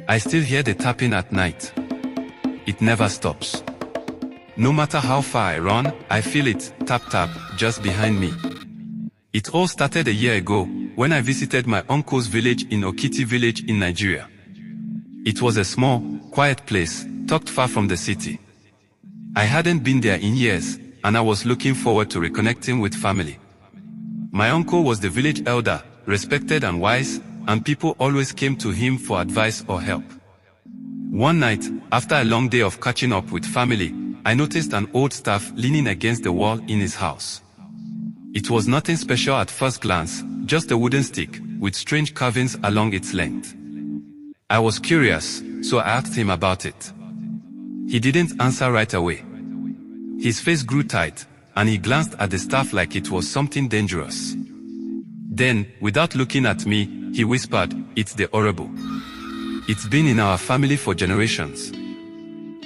I still hear the tapping at night. It never stops. No matter how far I run, I feel it, tap tap, just behind me. It all started a year ago, when I visited my uncle's village in Okiti village in Nigeria. It was a small, quiet place, tucked far from the city. I hadn't been there in years, and I was looking forward to reconnecting with family. My uncle was the village elder, respected and wise, and people always came to him for advice or help. One night, after a long day of catching up with family, I noticed an old staff leaning against the wall in his house. It was nothing special at first glance, just a wooden stick, with strange carvings along its length. I was curious, so I asked him about it. He didn't answer right away. His face grew tight, and he glanced at the staff like it was something dangerous. Then, without looking at me, he whispered, "It's the Horebu. It's been in our family for generations.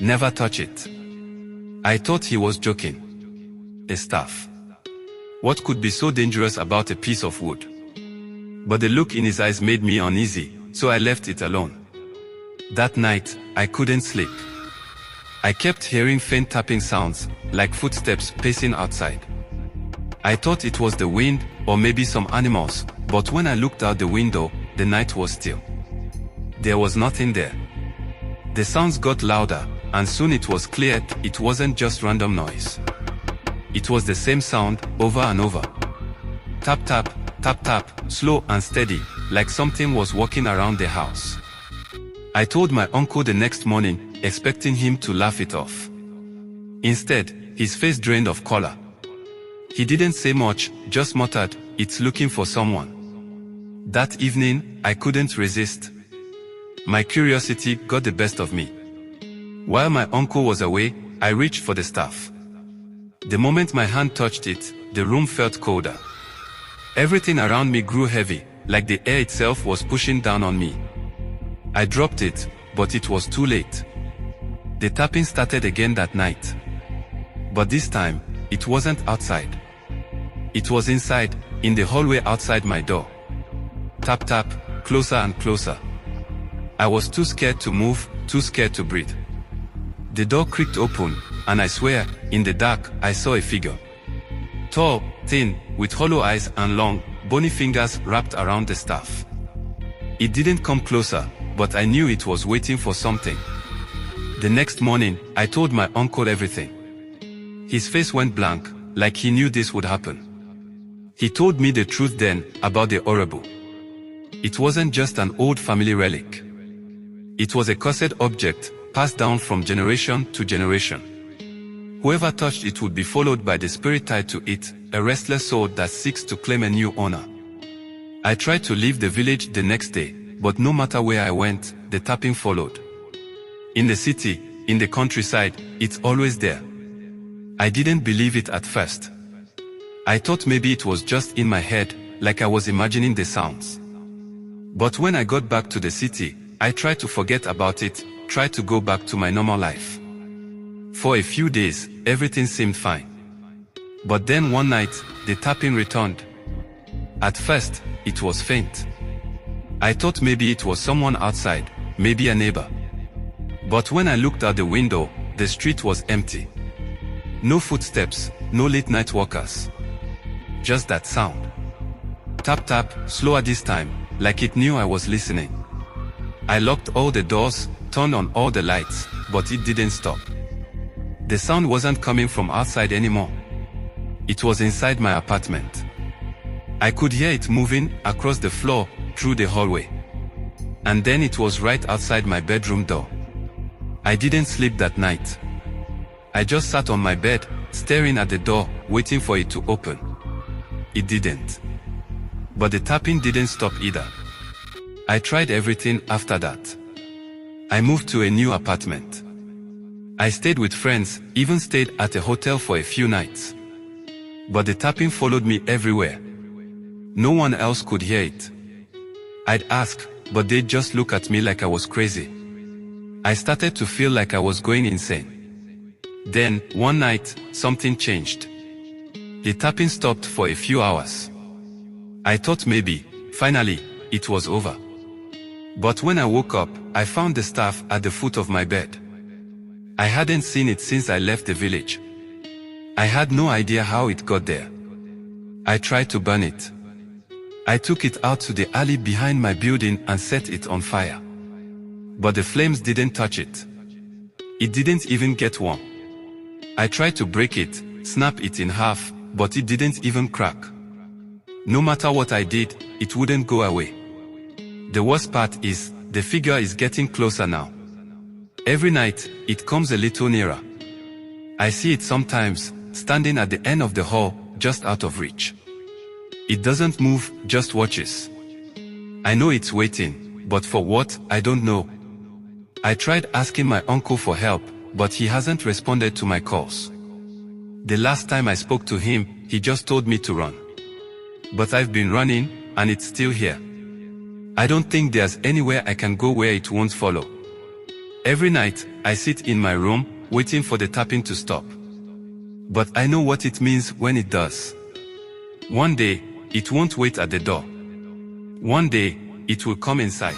Never touch it." I thought he was joking. A staff. What could be so dangerous about a piece of wood? But the look in his eyes made me uneasy, so I left it alone. That night, I couldn't sleep. I kept hearing faint tapping sounds, like footsteps pacing outside. I thought it was the wind, or maybe some animals, but when I looked out the window, the night was still. There was nothing there. The sounds got louder, and soon it was clear it wasn't just random noise. It was the same sound, over and over. Tap tap, tap tap, slow and steady, like something was walking around the house. I told my uncle the next morning, expecting him to laugh it off. Instead, his face drained of color. He didn't say much, just muttered, "It's looking for someone." That evening, I couldn't resist. My curiosity got the best of me. While my uncle was away, I reached for the staff. The moment my hand touched it, the room felt colder. Everything around me grew heavy, like the air itself was pushing down on me. I dropped it, but it was too late. The tapping started again that night. But this time, it wasn't outside. It was inside, in the hallway outside my door. Tap tap, closer and closer. I was too scared to move, too scared to breathe. The door creaked open, and I swear, in the dark, I saw a figure. Tall, thin, with hollow eyes and long, bony fingers wrapped around the staff. It didn't come closer, but I knew it was waiting for something. The next morning, I told my uncle everything. His face went blank, like he knew this would happen. He told me the truth then, about the Horebu. It wasn't just an old family relic. It was a cursed object, passed down from generation to generation. Whoever touched it would be followed by the spirit tied to it, a restless soul that seeks to claim a new owner. I tried to leave the village the next day, but no matter where I went, the tapping followed. In the city, in the countryside, it's always there. I didn't believe it at first. I thought maybe it was just in my head, like I was imagining the sounds. But when I got back to the city, I tried to forget about it, tried to go back to my normal life. For a few days, everything seemed fine. But then one night, the tapping returned. At first, it was faint. I thought maybe it was someone outside, maybe a neighbor. But when I looked out the window, the street was empty. No footsteps, no late night walkers. Just that sound. Tap tap, slower this time, like it knew I was listening. I locked all the doors, turned on all the lights, but it didn't stop. The sound wasn't coming from outside anymore. It was inside my apartment. I could hear it moving across the floor, through the hallway. And then it was right outside my bedroom door. I didn't sleep that night. I just sat on my bed, staring at the door, waiting for it to open. It didn't. But the tapping didn't stop either. I tried everything after that. I moved to a new apartment. I stayed with friends, even stayed at a hotel for a few nights. But the tapping followed me everywhere. No one else could hear it. I'd ask, but they'd just look at me like I was crazy. I started to feel like I was going insane. Then, one night, something changed. The tapping stopped for a few hours. I thought maybe, finally, it was over. But when I woke up, I found the staff at the foot of my bed. I hadn't seen it since I left the village. I had no idea how it got there. I tried to burn it. I took it out to the alley behind my building and set it on fire. But the flames didn't touch it. It didn't even get warm. I tried to break it, snap it in half, but it didn't even crack. No matter what I did, it wouldn't go away. The worst part is, the figure is getting closer now. Every night, it comes a little nearer. I see it sometimes, standing at the end of the hall, just out of reach. It doesn't move, just watches. I know it's waiting, but for what, I don't know. I tried asking my uncle for help, but he hasn't responded to my calls. The last time I spoke to him, he just told me to run. But I've been running, and it's still here. I don't think there's anywhere I can go where it won't follow. Every night, I sit in my room, waiting for the tapping to stop. But I know what it means when it does. One day, it won't wait at the door. One day, it will come inside.